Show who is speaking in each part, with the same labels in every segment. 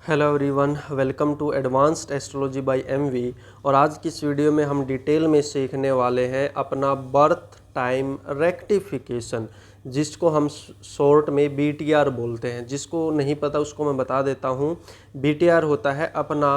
Speaker 1: Hello everyone, welcome to advanced astrology by MV. और आज की इस वीडियो में हम डिटेल में सीखने वाले हैं अपना बर्थ टाइम रेक्टिफिकेशन, जिसको हम शॉर्ट में बीटीआर बोलते हैं। जिसको नहीं पता उसको मैं बता देता हूँ। बीटीआर होता है अपना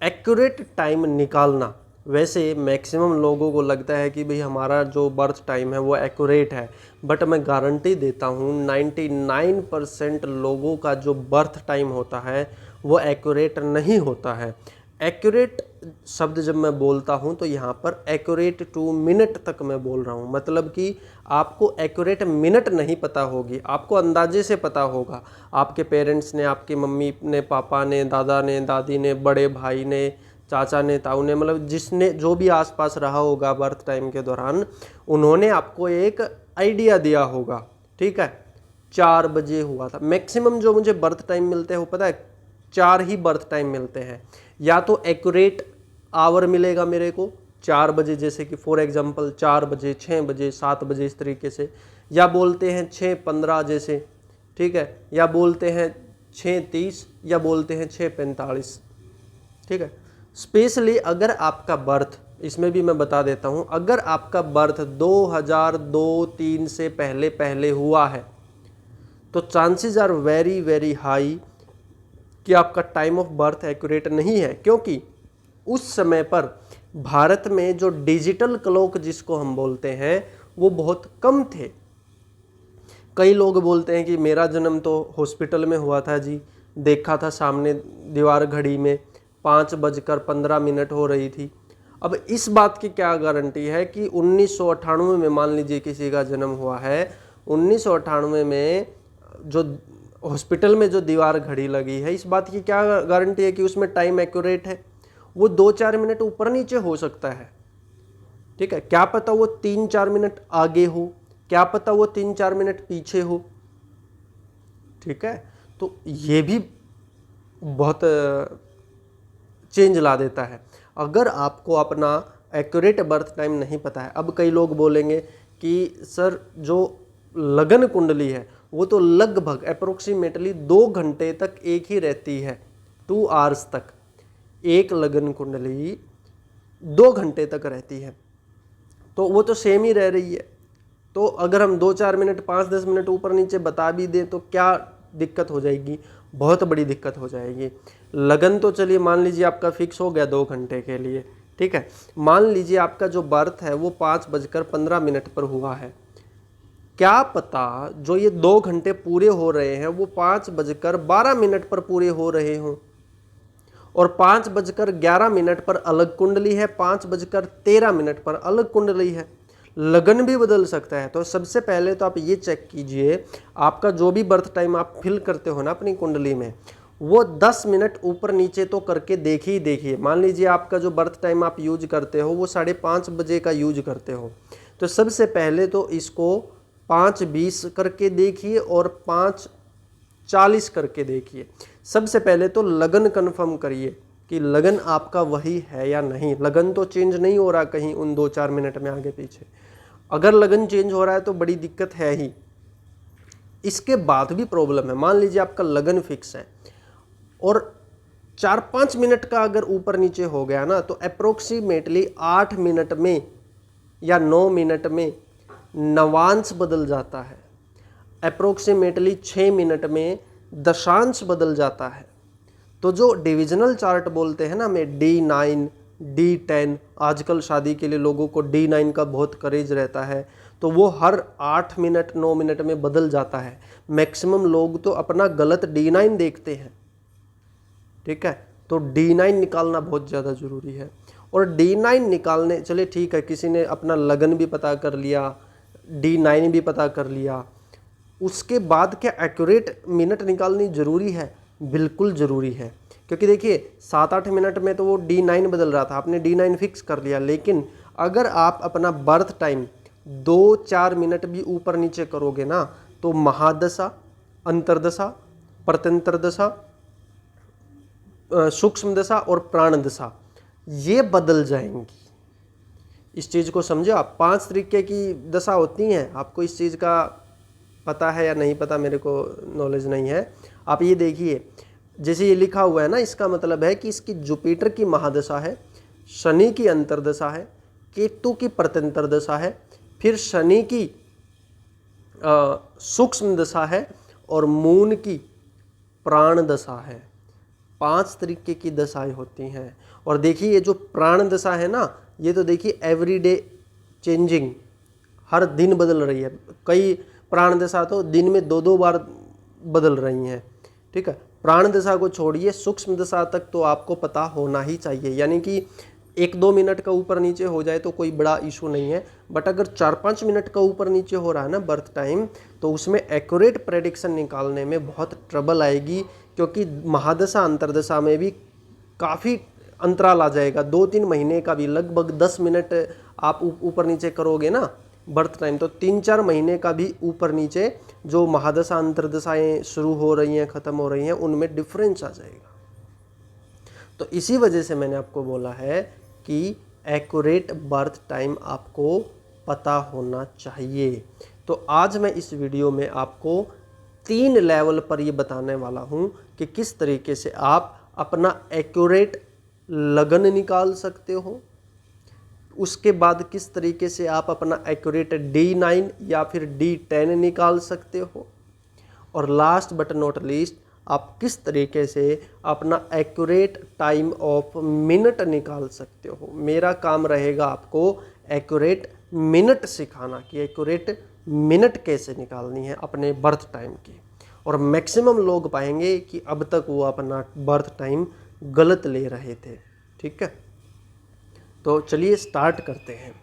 Speaker 1: एक्यूरेट टाइम निकालना। वैसे मैक्सिमम लोगों को लगता है कि भाई हमारा जो बर्थ टाइम है वो एक्यूरेट है, बट मैं गारंटी देता हूँ 99% लोगों का जो बर्थ टाइम होता है वो एक्यूरेट नहीं होता है। एक्यूरेट शब्द जब मैं बोलता हूँ तो यहाँ पर एक्यूरेट टू मिनट तक मैं बोल रहा हूँ। मतलब कि आपको एक्यूरेट मिनट नहीं पता होगी, आपको अंदाजे से पता होगा। आपके पेरेंट्स ने, आपकी मम्मी ने, पापा ने, दादा ने, दादी ने, बड़े भाई ने, चाचा ने, ताऊ ने, मतलब जिसने जो भी आसपास रहा होगा बर्थ टाइम के दौरान, उन्होंने आपको एक आइडिया दिया होगा। ठीक है, 4 बजे हुआ था। मैक्सिमम जो मुझे बर्थ टाइम मिलते हैं वो पता है 4 ही बर्थ टाइम मिलते हैं। या तो एक्यूरेट आवर मिलेगा मेरे को 4 बजे, जैसे कि फॉर एग्जांपल 4 बजे, 6 बजे, 7 बजे, इस तरीके से। या बोलते हैं 6:15 जैसे, ठीक है, या बोलते हैं 6:30, या बोलते हैं 6:45। ठीक है, स्पेशली अगर आपका बर्थ, इसमें भी मैं बता देता हूं, अगर आपका बर्थ 2002-3 से पहले पहले हुआ है तो chances are very very high कि आपका टाइम ऑफ बर्थ एक्यूरेट नहीं है। क्योंकि उस समय पर भारत में जो डिजिटल क्लॉक जिसको हम बोलते हैं वो बहुत कम थे। कई लोग बोलते हैं कि मेरा जन्म तो हॉस्पिटल में हुआ था जी, देखा था सामने दीवार घड़ी में 5:15 हो रही थी। अब इस बात की क्या गारंटी है कि 1998 में मान लीजिए किसी का जन्म हुआ है, 1998 में जो हॉस्पिटल में जो दीवार घड़ी लगी है, इस बात की क्या गारंटी है कि उसमें टाइम एक्यूरेट है? वो 2-4 मिनट ऊपर नीचे हो सकता है। ठीक है, क्या पता वो 3-4 मिनट आगे हो, क्या पता वो 3-4 मिनट पीछे हो। ठीक है, तो ये भी बहुत चेंज ला देता है अगर आपको अपना एक्यूरेट बर्थ टाइम नहीं पता है। अब कई लोग बोलेंगे कि सर जो लगन कुंडली है वो तो लगभग अप्रोक्सीमेटली 2 घंटे तक एक ही रहती है, 2 आवर्स तक। एक लगन कुंडली 2 घंटे तक रहती है, तो वो तो सेम ही रह रही है। तो अगर हम 2-4 मिनट, 5-10 मिनट ऊपर नीचे बता भी दें तो क्या दिक्कत हो जाएगी? बहुत बड़ी दिक्कत हो जाएगी। लगन तो चलिए मान लीजिए आपका फिक्स हो गया 2 घंटे के लिए। ठीक है, मान लीजिए आपका जो बर्थ है वो 5:15 पर हुआ है। क्या पता जो ये 2 घंटे पूरे हो रहे हैं वो 5:12 पर पूरे हो रहे हों, और 5:11 पर अलग कुंडली है, 5:13 पर अलग कुंडली है। लगन भी बदल सकता है। तो सबसे पहले तो आप ये चेक कीजिए, आपका जो भी बर्थ टाइम आप फिल करते हो ना अपनी कुंडली में, वो 10 मिनट ऊपर नीचे तो करके देखिए। मान लीजिए आपका जो बर्थ टाइम आप यूज करते हो वो 5:30 बजे का यूज करते हो, तो सबसे पहले तो इसको 5:20 करके देखिए और 5:40 करके देखिए। सबसे पहले तो लगन कंफर्म करिए कि लगन आपका वही है या नहीं। लगन तो चेंज नहीं हो रहा कहीं उन 2-4 मिनट में आगे पीछे। अगर लगन चेंज हो रहा है तो बड़ी दिक्कत है ही। इसके बाद भी प्रॉब्लम है। मान लीजिए आपका लगन फिक्स है और 4-5 मिनट का अगर ऊपर नीचे हो गया ना, तो अप्रोक्सीमेटली 8 मिनट में या 9 मिनट में नवांश बदल जाता है। अप्रोक्सीमेटली 6 मिनट में दशांश बदल जाता है। तो जो डिविजनल चार्ट बोलते हैं ना, में D9, D10, आजकल शादी के लिए लोगों को D9 का बहुत क्रेज रहता है, तो वो हर 8 मिनट 9 मिनट में बदल जाता है। मैक्सिमम लोग तो अपना गलत D9 देखते हैं। ठीक है, तो D9 निकालना बहुत ज़्यादा ज़रूरी है। और D9 निकालने, चलिए ठीक है, किसी ने अपना लगन भी पता कर लिया, D9 भी पता कर लिया, उसके बाद क्या एक्यूरेट मिनट निकालनी ज़रूरी है? बिल्कुल ज़रूरी है। क्योंकि देखिए 7-8 मिनट में तो वो D9 बदल रहा था, आपने D9 फिक्स कर लिया। लेकिन अगर आप अपना बर्थ टाइम 2-4 मिनट भी ऊपर नीचे करोगे ना, तो महादशा, अंतरदशा, प्रत्यंतर दशा, सूक्ष्म दशा और प्राण दशा ये बदल जाएंगी। इस चीज़ को समझो आप। 5 तरीके की दशा होती हैं, आपको इस चीज़ का पता है या नहीं पता, मेरे को नॉलेज नहीं है। आप ये देखिए, जैसे ये लिखा हुआ है ना, इसका मतलब है कि इसकी जुपिटर की महादशा है, शनि की अंतर्दशा है, केतु की प्रत्यंतर दशा है, फिर शनि की सूक्ष्म दशा है और मून की प्राण दशा है। 5 तरीके की दशाएं होती हैं। और देखिए ये जो प्राण दशा है ना, ये तो देखिए एवरीडे चेंजिंग, हर दिन बदल रही है। कई प्राण दशा तो दिन में 2-2 बार बदल रही हैं। ठीक है, प्राण दशा को छोड़िए, सूक्ष्म दशा तक तो आपको पता होना ही चाहिए। यानी कि 1-2 मिनट का ऊपर नीचे हो जाए तो कोई बड़ा इशू नहीं है, बट अगर 4-5 मिनट का ऊपर नीचे हो रहा है ना बर्थ टाइम, तो उसमें एक्यूरेट प्रेडिक्शन निकालने में बहुत ट्रबल आएगी, क्योंकि महादशा अंतरदशा में भी काफ़ी अंतराल आ जाएगा। 2-3 महीने का भी, लगभग 10 मिनट आप ऊपर नीचे करोगे ना बर्थ टाइम, तो 3-4 महीने का भी ऊपर नीचे जो महादशा अंतरदशाएं शुरू हो रही हैं, ख़त्म हो रही हैं, उनमें डिफरेंस आ जाएगा। तो इसी वजह से मैंने आपको बोला है कि एक्यूरेट बर्थ टाइम आपको पता होना चाहिए। तो आज मैं इस वीडियो में आपको 3 लेवल पर ये बताने वाला हूँ कि किस तरीके से आप अपना एक्यूरेट लगन निकाल सकते हो, उसके बाद किस तरीके से आप अपना एक्यूरेट D9 या फिर D10 निकाल सकते हो, और लास्ट बट नॉट लीस्ट आप किस तरीके से अपना एक्यूरेट टाइम ऑफ मिनट निकाल सकते हो। मेरा काम रहेगा आपको एक्यूरेट मिनट सिखाना कि एक्यूरेट मिनट कैसे निकालनी है अपने बर्थ टाइम की। और मैक्सिमम लोग पाएंगे कि अब तक वो अपना बर्थ टाइम गलत ले रहे थे। ठीक है, तो चलिए स्टार्ट करते हैं।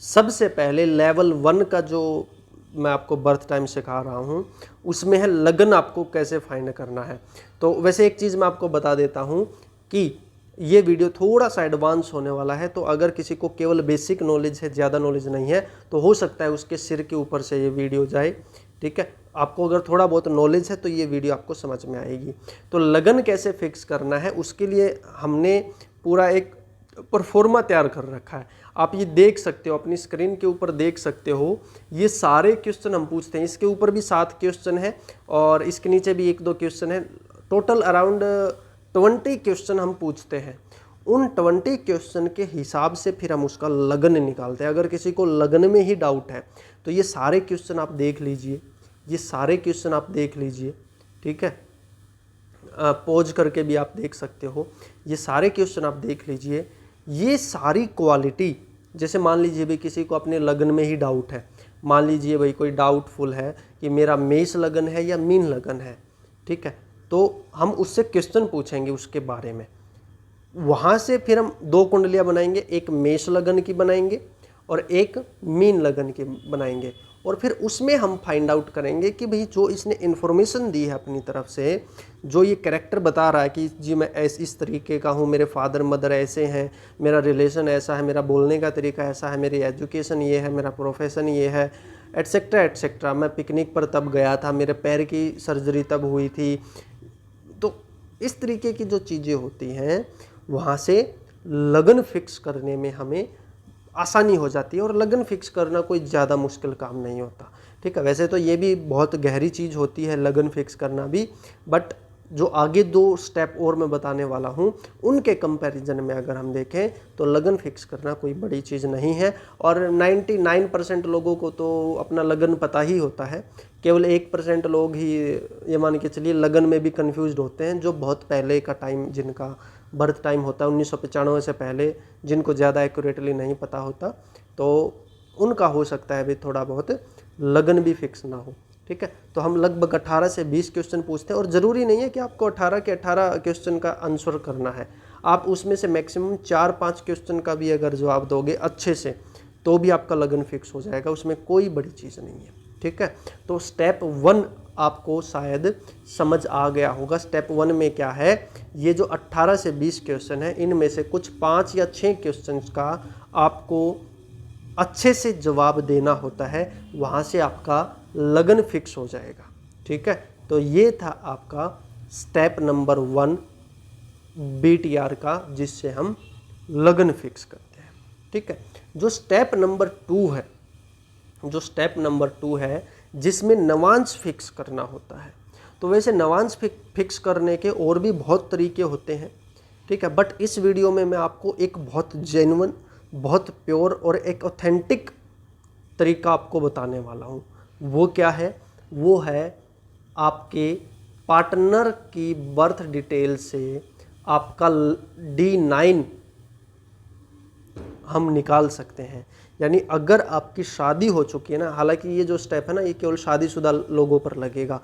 Speaker 1: सबसे पहले लेवल 1 का जो मैं आपको बर्थ टाइम सिखा रहा हूँ, उसमें है लगन आपको कैसे फाइंड करना है। तो वैसे एक चीज़ मैं आपको बता देता हूँ कि ये वीडियो थोड़ा सा एडवांस होने वाला है, तो अगर किसी को केवल बेसिक नॉलेज है, ज़्यादा नॉलेज नहीं है, तो हो सकता है उसके सिर के ऊपर से ये वीडियो जाए। ठीक है, आपको अगर थोड़ा बहुत नॉलेज है तो ये वीडियो आपको समझ में आएगी। तो लगन कैसे फिक्स करना है, उसके लिए हमने पूरा एक परफॉर्मा तैयार कर रखा है। आप ये देख सकते हो, अपनी स्क्रीन के ऊपर देख सकते हो, ये सारे क्वेश्चन हम पूछते हैं। इसके ऊपर भी 7 क्वेश्चन है और इसके नीचे भी 1-2 क्वेश्चन है। टोटल अराउंड 20 क्वेश्चन हम पूछते हैं। उन 20 क्वेश्चन के हिसाब से फिर हम उसका लगन निकालते हैं। अगर किसी को लगन में ही डाउट है तो ये सारे क्वेश्चन आप देख लीजिए, ये सारे क्वेश्चन आप देख लीजिए। ठीक है, पॉज करके भी आप देख सकते हो, ये सारे क्वेश्चन आप देख लीजिए। ये सारी क्वालिटी, जैसे मान लीजिए भाई किसी को अपने लगन में ही डाउट है, मान लीजिए भाई कोई डाउटफुल है कि मेरा मेष लगन है या मीन लगन है। ठीक है, तो हम उससे क्वेश्चन पूछेंगे उसके बारे में। वहाँ से फिर हम 2 कुंडलियाँ बनाएंगे, एक मेष लगन की बनाएंगे और एक मीन लगन की बनाएंगे, और फिर उसमें हम फाइंड आउट करेंगे कि भाई जो इसने इन्फॉर्मेशन दी है अपनी तरफ से, जो ये कैरेक्टर बता रहा है कि जी मैं इस तरीके का हूँ, मेरे फादर मदर ऐसे हैं, मेरा रिलेशन ऐसा है, मेरा बोलने का तरीका ऐसा है, मेरी एजुकेशन ये है, मेरा प्रोफेशन ये है, एट्सेट्रा एट्सेट्रा, मैं पिकनिक पर तब गया था, मेरे पैर की सर्जरी तब हुई थी। तो इस तरीके की जो चीज़ें होती हैं, वहाँ से लगन फिक्स करने में हमें आसानी हो जाती है, और लगन फिक्स करना कोई ज़्यादा मुश्किल काम नहीं होता। ठीक है, वैसे तो ये भी बहुत गहरी चीज़ होती है लगन फिक्स करना भी, बट जो आगे 2 स्टेप और मैं बताने वाला हूँ, उनके कंपैरिजन में अगर हम देखें तो लगन फिक्स करना कोई बड़ी चीज़ नहीं है। और 99% लोगों को तो अपना लगन पता ही होता है, केवल 1% लोग ही ये मान के चलिए लगन में भी कन्फ्यूज्ड होते हैं, जो बहुत पहले का टाइम जिनका बर्थ टाइम होता है 1995 से पहले, जिनको ज़्यादा एक्यूरेटली नहीं पता होता, तो उनका हो सकता है भी थोड़ा बहुत लगन भी फिक्स ना हो। ठीक है, तो हम लगभग 18 से 20 क्वेश्चन पूछते हैं, और ज़रूरी नहीं है कि आपको 18 के 18 क्वेश्चन का आंसर करना है। आप उसमें से मैक्सिमम 4-5 क्वेश्चन का भी अगर जवाब दोगे अच्छे से, तो भी आपका लगन फिक्स हो जाएगा, उसमें कोई बड़ी चीज़ नहीं है। ठीक है, तो स्टेप 1 आपको शायद समझ आ गया होगा। स्टेप 1 में क्या है, ये जो 18 से 20 क्वेश्चन है, इनमें से कुछ 5 या 6 क्वेश्चन का आपको अच्छे से जवाब देना होता है, वहाँ से आपका लगन फिक्स हो जाएगा। ठीक है, तो ये था आपका स्टेप नंबर 1 BTR का, जिससे हम लगन फिक्स करते हैं। ठीक है, जो स्टेप नंबर 2 है, जिसमें नवांश फिक्स करना होता है, तो वैसे नवांश फिक्स करने के और भी बहुत तरीके होते हैं, ठीक है। बट इस वीडियो में मैं आपको एक बहुत जेन्युइन, बहुत प्योर और एक ऑथेंटिक तरीका आपको बताने वाला हूँ। वो क्या है? वो है आपके पार्टनर की बर्थ डिटेल से आपका D9 हम निकाल सकते हैं। यानी अगर आपकी शादी हो चुकी है ना, हालांकि ये जो स्टेप है ना, ये केवल शादीशुदा लोगों पर लगेगा।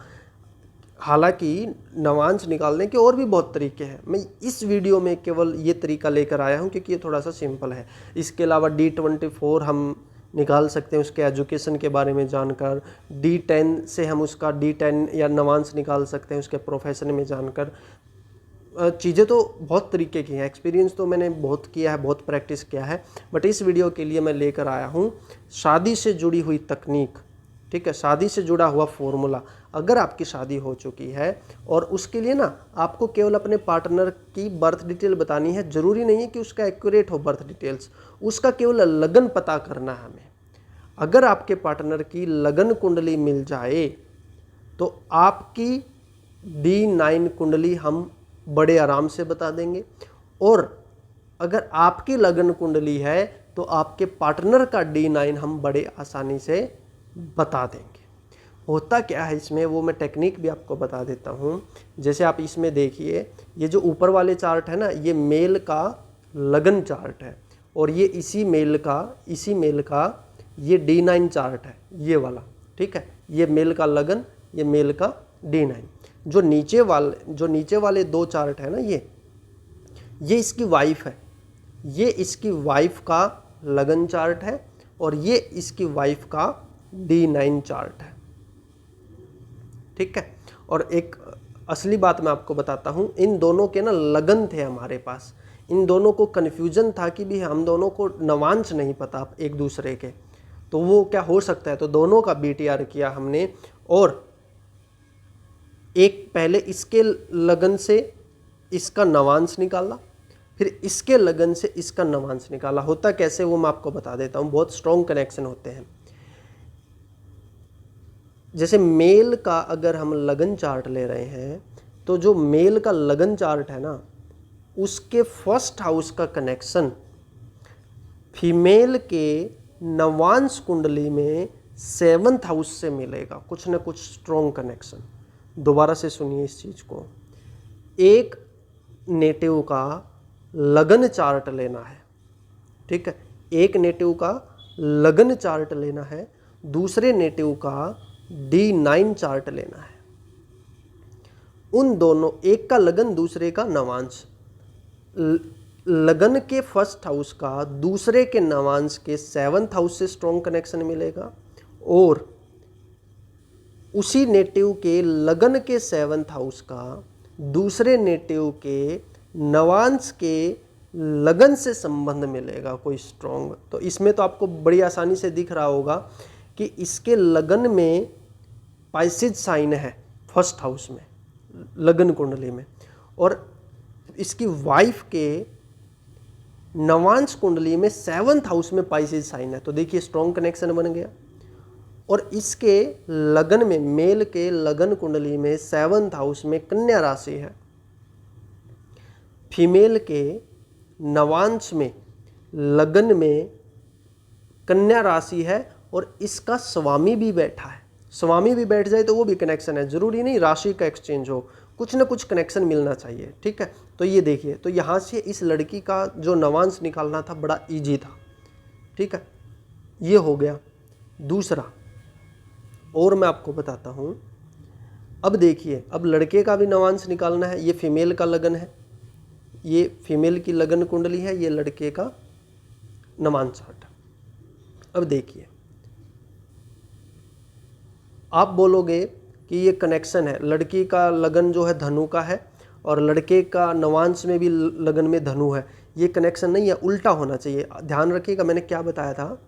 Speaker 1: हालांकि नवांश निकालने के और भी बहुत तरीके हैं, मैं इस वीडियो में केवल ये तरीका लेकर आया हूँ क्योंकि ये थोड़ा सा सिंपल है। इसके अलावा D24 हम निकाल सकते हैं उसके एजुकेशन के बारे में जानकर। D10 से हम उसका D10 या नवांश निकाल सकते हैं उसके प्रोफेशन में जानकर। चीज़ें तो बहुत तरीके की हैं, एक्सपीरियंस तो मैंने बहुत किया है, बहुत प्रैक्टिस किया है। बट इस वीडियो के लिए मैं लेकर आया हूँ शादी से जुड़ी हुई तकनीक, ठीक है, शादी से जुड़ा हुआ फॉर्मूला। अगर आपकी शादी हो चुकी है और उसके लिए ना आपको केवल अपने पार्टनर की बर्थ डिटेल बतानी है, ज़रूरी नहीं है कि उसका एक्यूरेट हो बर्थ डिटेल्स, उसका केवल लगन पता करना है हमें। अगर आपके पार्टनर की लगन कुंडली मिल जाए तो आपकी D9 कुंडली हम बड़े आराम से बता देंगे। और अगर आपकी लगन कुंडली है तो आपके पार्टनर का D9 हम बड़े आसानी से बता देंगे। होता क्या है इसमें, वो मैं टेक्निक भी आपको बता देता हूँ। जैसे आप इसमें देखिए, ये जो ऊपर वाले चार्ट है ना, ये मेल का लगन चार्ट है, और ये इसी मेल का ये D9 चार्ट है, ये वाला, ठीक है। ये मेल का लगन, ये मेल का D9। जो नीचे वाले दो चार्ट है ना, ये इसकी वाइफ है, ये इसकी वाइफ का लगन चार्ट है, और ये इसकी वाइफ का D9 चार्ट है, ठीक है। और एक असली बात मैं आपको बताता हूँ, इन दोनों के ना लगन थे हमारे पास। इन दोनों को कन्फ्यूजन था कि भी हम दोनों को नवांश नहीं पता एक दूसरे के, तो वो क्या हो सकता है, तो दोनों का BTR किया हमने, और एक पहले इसके लगन से इसका नवांश निकाला, फिर इसके लगन से इसका नवांश निकाला। होता कैसे वो मैं आपको बता देता हूँ, बहुत स्ट्रॉन्ग कनेक्शन होते हैं। जैसे मेल का अगर हम लगन चार्ट ले रहे हैं, तो जो मेल का लगन चार्ट है ना, उसके फर्स्ट हाउस का कनेक्शन फीमेल के नवांश कुंडली में 7th हाउस से मिलेगा, कुछ ना कुछ स्ट्रॉन्ग कनेक्शन। दोबारा से सुनिए इस चीज़ को। एक नेटिव का लगन चार्ट लेना है, ठीक है, एक नेटिव का लगन चार्ट लेना है, दूसरे नेटिव का D9 चार्ट लेना है। उन दोनों, एक का लगन दूसरे का नवांश, लगन के फर्स्ट हाउस का दूसरे के नवांश के 7th हाउस से स्ट्रॉन्ग कनेक्शन मिलेगा, और उसी नेटिव के लगन के 7th हाउस का दूसरे नेटिव के नवांश के लगन से संबंध मिलेगा कोई स्ट्रॉन्ग। तो इसमें तो आपको बड़ी आसानी से दिख रहा होगा कि इसके लगन में पाइसेज साइन है फर्स्ट हाउस में, लगन कुंडली में, और इसकी वाइफ के नवांश कुंडली में 7th हाउस में पाइसेज साइन है। तो देखिए स्ट्रॉन्ग कनेक्शन बन गया। और इसके लगन में, मेल के लगन कुंडली में 7th हाउस में कन्या राशि है, फीमेल के नवांश में लगन में कन्या राशि है, और इसका स्वामी भी बैठा है। स्वामी भी बैठ जाए तो वो भी कनेक्शन है, जरूरी नहीं राशि का एक्सचेंज हो, कुछ ना कुछ कनेक्शन मिलना चाहिए, ठीक है। तो ये देखिए, तो यहाँ से इस लड़की का जो नवांश निकालना था बड़ा इजी था, ठीक है, ये हो गया। दूसरा और मैं आपको बताता हूँ। अब देखिए, अब लड़के का भी नवांश निकालना है। ये फीमेल का लगन है, ये फीमेल की लगन कुंडली है, ये लड़के का नवांश चार्ट। अब देखिए, आप बोलोगे कि ये कनेक्शन है, लड़की का लगन जो है धनु का है, और लड़के का नवांश में भी लगन में धनु है। ये कनेक्शन नहीं है, उल्टा होना चाहिए। ध्यान रखिएगा मैंने क्या बताया था,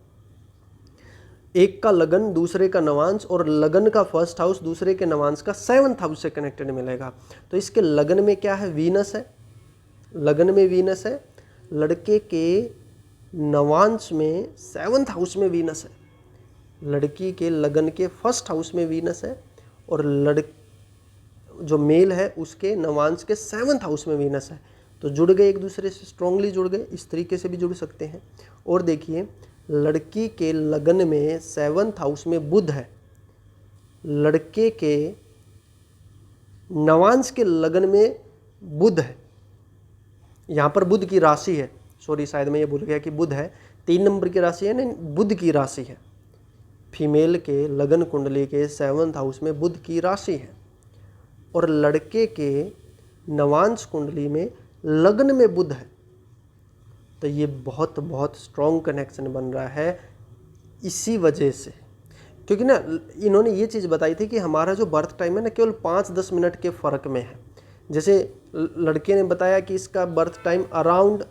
Speaker 1: एक का लगन दूसरे का नवांश, और लगन का फर्स्ट हाउस दूसरे के नवांश का 7th हाउस से कनेक्टेड मिलेगा। तो इसके लगन में क्या है, वीनस है, लगन में वीनस है, लड़के के नवांश में 7th हाउस में वीनस है, लड़की के लगन के फर्स्ट हाउस में वीनस है, और जो मेल है उसके नवांश के 7th हाउस में वीनस है, तो जुड़ गए, एक दूसरे से स्ट्रांगली जुड़ गए। इस तरीके से भी जुड़ सकते हैं। और देखिए लड़की के लगन में 7th हाउस में बुध है, लड़के के नवांश के लगन में बुध है, यहाँ पर बुध की राशि है, सॉरी शायद मैं ये भूल गया कि बुध है, 3 नंबर की राशि है ना, बुध की राशि है। फीमेल के लगन कुंडली के 7th हाउस में बुध की राशि है और लड़के के नवांश कुंडली में लगन में बुध है, तो ये बहुत बहुत स्ट्रॉन्ग कनेक्शन बन रहा है इसी वजह से। क्योंकि ना इन्होंने ये चीज़ बताई थी कि हमारा जो बर्थ टाइम है ना केवल 5-10 मिनट के फ़र्क में है। जैसे लड़के ने बताया कि इसका बर्थ टाइम अराउंड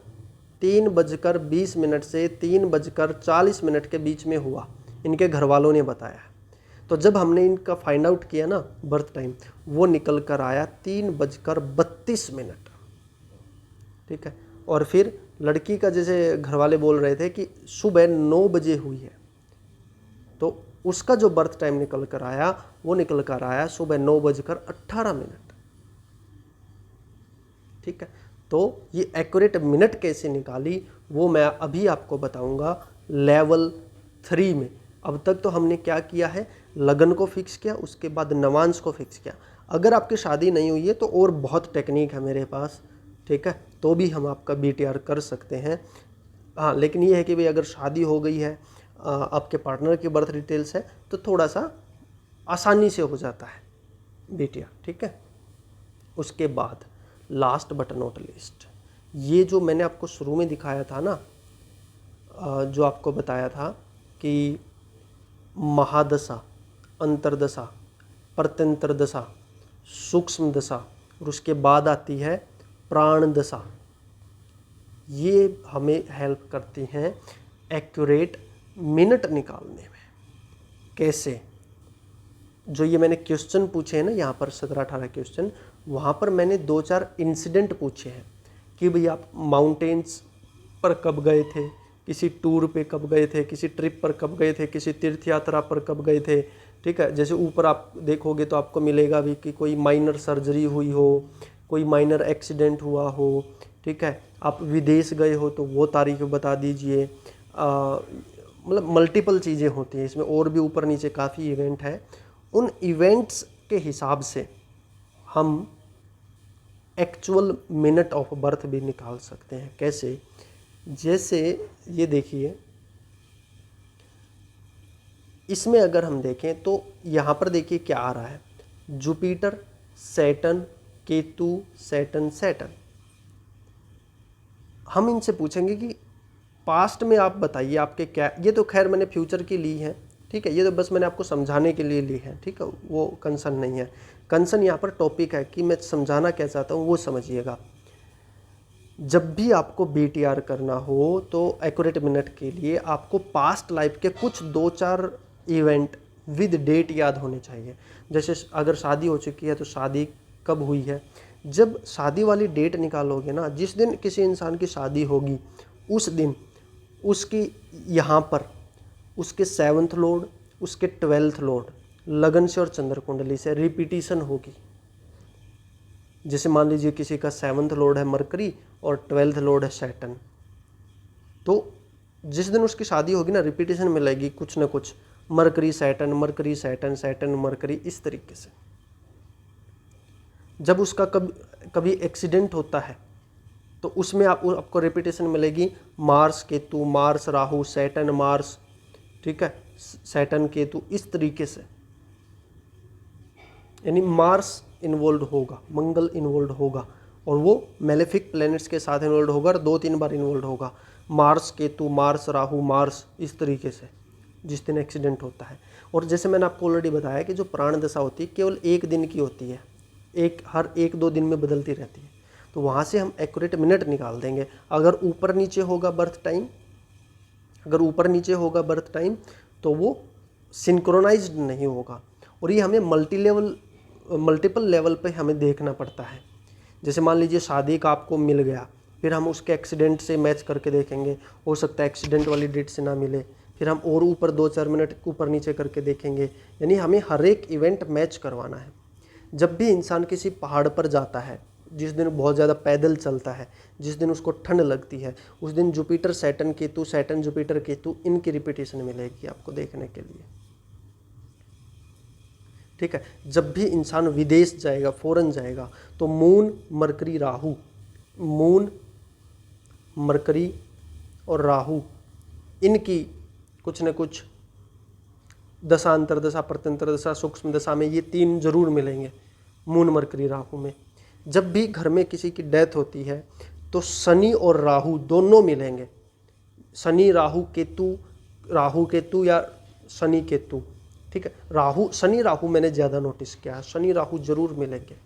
Speaker 1: 3:20 से 3:40 के बीच में हुआ, इनके घर वालों ने बताया। तो जब हमने इनका फाइंड आउट किया ना बर्थ टाइम, वो निकल कर आया 3:32। ठीक है। और फिर लड़की का जैसे घर वाले बोल रहे थे कि सुबह 9 बजे हुई है, तो उसका जो बर्थ टाइम निकल कर आया वो निकल कर आया सुबह 9:18। ठीक है। तो ये एक्यूरेट मिनट कैसे निकाली वो मैं अभी आपको बताऊंगा लेवल 3 में। अब तक तो हमने क्या किया है, लगन को फिक्स किया, उसके बाद नवांश को फिक्स किया। अगर आपकी शादी नहीं हुई है तो और बहुत टेक्निक है मेरे पास, ठीक है, तो भी हम आपका BTR कर सकते हैं। हाँ, लेकिन ये है कि भाई अगर शादी हो गई है, आपके पार्टनर की बर्थ डिटेल्स है, तो थोड़ा सा आसानी से हो जाता है BTR। ठीक है। उसके बाद लास्ट बट नॉट लीस्ट, ये जो मैंने आपको शुरू में दिखाया था ना, जो आपको बताया था कि महादशा, अंतरदशा, प्रत्यंतर दशा, सूक्ष्म दशा और उसके बाद आती है प्राण दशा, ये हमें हेल्प करती हैं एक्यूरेट मिनट निकालने में। कैसे? जो ये मैंने क्वेश्चन पूछे हैं ना यहाँ पर 17-18 क्वेश्चन, वहाँ पर मैंने 2-4 इंसिडेंट पूछे हैं कि भाई आप माउंटेन्स पर कब गए थे, किसी टूर पे कब गए थे, किसी ट्रिप पर कब गए थे, किसी तीर्थ यात्रा पर कब गए थे। ठीक है। जैसे ऊपर आप देखोगे तो आपको मिलेगा भी कि कोई माइनर सर्जरी हुई हो, कोई माइनर एक्सीडेंट हुआ हो। ठीक है। आप विदेश गए हो तो वो तारीख बता दीजिए। मतलब मल्टीपल चीज़ें होती हैं इसमें, और भी ऊपर नीचे काफ़ी इवेंट है। उन इवेंट्स के हिसाब से हम एक्चुअल मिनट ऑफ बर्थ भी निकाल सकते हैं। कैसे? जैसे ये देखिए, इसमें अगर हम देखें तो यहाँ पर देखिए क्या आ रहा है, Jupiter, Saturn, Ketu, Saturn, Saturn. हम इनसे पूछेंगे कि पास्ट में आप बताइए आपके क्या, ये तो खैर मैंने फ्यूचर की ली है, ठीक है, ये तो बस मैंने आपको समझाने के लिए ली है, ठीक है, वो कंसर्न नहीं है। कंसर्न यहाँ पर टॉपिक है कि मैं समझाना क्या चाहता हूँ वो समझिएगा। जब भी आपको BTR करना हो तो एक्यूरेट मिनट के लिए आपको पास्ट लाइफ के कुछ 2-4 इवेंट विद डेट याद होने चाहिए। जैसे अगर शादी हो चुकी है तो शादी कब हुई है, जब शादी वाली डेट निकालोगे ना, जिस दिन किसी इंसान की शादी होगी उस दिन उसकी यहाँ पर उसके 7th लॉर्ड, उसके 12th लॉर्ड लगन से और चंद्र कुंडली से रिपीटिशन होगी। जैसे मान लीजिए किसी का 7th लॉर्ड है मरकरी और 12th लॉर्ड है सैटर्न, तो जिस दिन उसकी शादी होगी ना रिपीटिशन मिलेगी कुछ ना कुछ, mercury Saturn, mercury Saturn, Saturn mercury, इस तरीके से। जब उसका कभी एक्सीडेंट होता है तो उसमें आपको रिपीटेशन मिलेगी Mars Ketu, Mars Rahu, Saturn Mars, ठीक है, सैटर्न केतु, इस तरीके से। यानी मार्स इन्वॉल्व होगा, मंगल इन्वॉल्व होगा, और वो मेलेफिक प्लैनेट्स के साथ इन्वॉल्व होगा और 2-3 बार इन्वॉल्व होगा। Mars Ketu, Mars Rahu, Mars, इस तरीके से जिस दिन एक्सीडेंट होता है। और जैसे मैंने आपको ऑलरेडी बताया कि जो प्राण दशा होती है केवल 1 दिन की होती है, हर 1-2 दिन में बदलती रहती है, तो वहाँ से हम एक्यूरेट मिनट निकाल देंगे। अगर ऊपर नीचे होगा बर्थ टाइम, तो वो सिंक्रोनाइज्ड नहीं होगा, और ये हमें मल्टीपल लेवल पे हमें देखना पड़ता है। जैसे मान लीजिए शादी का आपको मिल गया, फिर हम उसके एक्सीडेंट से मैच करके देखेंगे, हो सकता है एक्सीडेंट वाली डेट से ना मिले, फिर हम और ऊपर 2-4 मिनट ऊपर नीचे करके देखेंगे। यानी हमें हर एक इवेंट मैच करवाना है। जब भी इंसान किसी पहाड़ पर जाता है, जिस दिन बहुत ज़्यादा पैदल चलता है, जिस दिन उसको ठंड लगती है, उस दिन Jupiter Saturn Ketu, Saturn Jupiter Ketu, इनकी रिपीटेशन मिलेगी आपको देखने के लिए। ठीक है। जब भी इंसान विदेश जाएगा, फॉरेन जाएगा, तो moon mercury Rahu, moon mercury और राहु, इनकी कुछ न कुछ दशा, अंतरदशा, प्रत्यंतर दशा, सूक्ष्म दशा में ये तीन जरूर मिलेंगे मून मरकरी राहु में। जब भी घर में किसी की डेथ होती है तो शनि और राहु दोनों मिलेंगे। शनि राहु केतु या शनि केतु। ठीक है। राहु, शनि राहु मैंने ज़्यादा नोटिस किया है, शनि राहु जरूर मिलेंगे।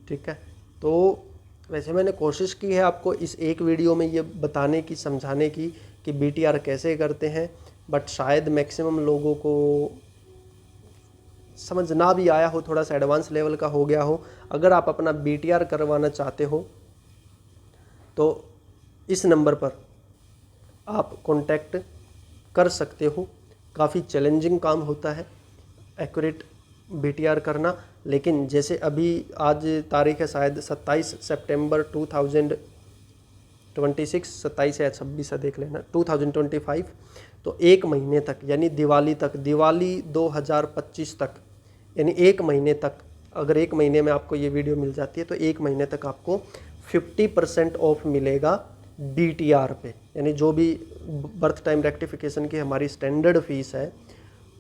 Speaker 1: ठीक है। तो वैसे मैंने कोशिश की है आपको इस एक वीडियो में ये बताने की, समझाने की कि BTR कैसे करते हैं, बट शायद मैक्सिमम लोगों को समझ ना भी आया हो, थोड़ा सा एडवांस लेवल का हो गया हो। अगर आप अपना BTR करवाना चाहते हो तो इस नंबर पर आप कांटेक्ट कर सकते हो। काफ़ी चैलेंजिंग काम होता है एक्यूरेट BTR करना, लेकिन जैसे अभी आज तारीख है शायद 27 सितंबर 2026, 27 या 26 देख लेना, 2025। तो एक महीने तक, यानी दिवाली तक, दिवाली 2025 तक, यानी एक महीने तक, अगर एक महीने में आपको ये वीडियो मिल जाती है तो एक महीने तक आपको 50% ऑफ मिलेगा BTR पे। यानी जो भी बर्थ टाइम रेक्टिफिकेशन की हमारी स्टैंडर्ड फीस है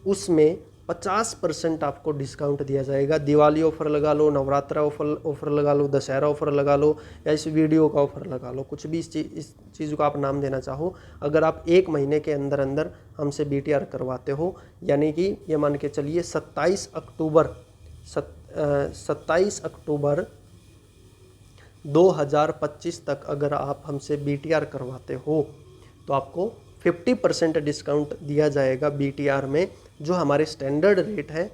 Speaker 1: उसमें 50% आपको डिस्काउंट दिया जाएगा। दिवाली ऑफर लगा लो, नवरात्रा ऑफर लगा लो, दशहरा ऑफर लगा लो, या इस वीडियो का ऑफर लगा लो, कुछ भी इस चीज़ को आप नाम देना चाहो। अगर आप एक महीने के अंदर अंदर हमसे BTR करवाते हो, यानी कि ये मान के चलिए 27 अक्टूबर 2025 तक अगर आप हमसे BTR करवाते हो तो आपको 50% डिस्काउंट दिया जाएगा BTR में, जो हमारे स्टैंडर्ड रेट है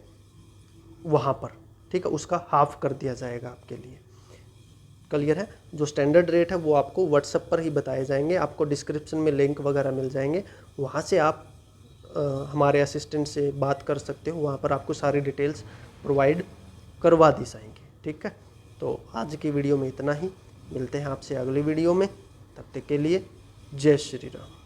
Speaker 1: वहाँ पर। ठीक है। उसका हाफ कर दिया जाएगा आपके लिए। क्लियर है। जो स्टैंडर्ड रेट है वो आपको व्हाट्सएप पर ही बताए जाएंगे, आपको डिस्क्रिप्शन में लिंक वगैरह मिल जाएंगे, वहाँ से आप हमारे असिस्टेंट से बात कर सकते हो, वहाँ पर आपको सारी डिटेल्स प्रोवाइड करवा दी जाएंगी। ठीक है। तो आज की वीडियो में इतना ही, मिलते हैं आपसे अगली वीडियो में, तब तक के लिए जय श्री राम।